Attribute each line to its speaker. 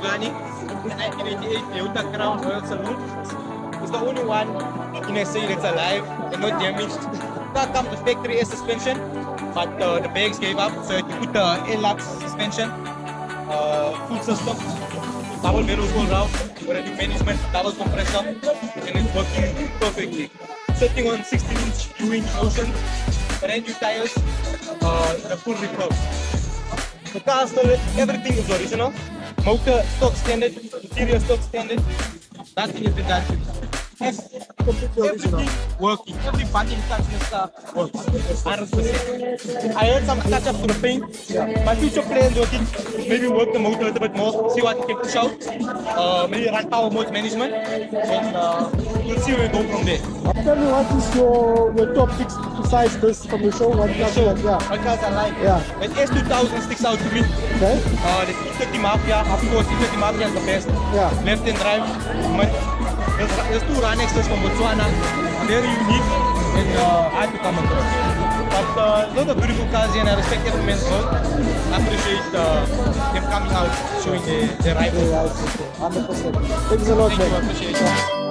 Speaker 1: Gani, the 1988 Toyota Crown Royal Saloon. It's the only one in SA that's alive and not damaged. Car comes with factory air suspension, but the bags gave up, so you put the air suspension, full system, double barrels all round, with a new management, double compressor, and it's working perfectly. Sitting on 16-inch U-inch ocean, brand new tires, the full refurb. The car still, everything is original. Motor stock standard, interior stock standard. Nothing has been done to it. Everything working. Every button touch in the car works. 100%. I heard some touch up to the paint. My future plans were to maybe work the motor a little bit more, see what we can push out. Maybe run power mode management, and we'll see where we go from there.
Speaker 2: Tell me what is your top picks besides this from the show? What cars you like? Yeah.
Speaker 1: What cars I like?
Speaker 2: Yeah.
Speaker 1: The S2000 sticks out to me.
Speaker 2: Okay.
Speaker 1: The E30 Mafia, of course, E30 Mafia is the best.
Speaker 2: Yeah.
Speaker 1: Left and drive. There's two run extras from Botswana, very unique and hard to come across. But those are beautiful cars here, and I respect every man's work. I appreciate them coming out, showing their rivals.
Speaker 2: Yeah, 100%. Thanks a lot,
Speaker 1: Thank you, I
Speaker 2: man.
Speaker 1: appreciate it.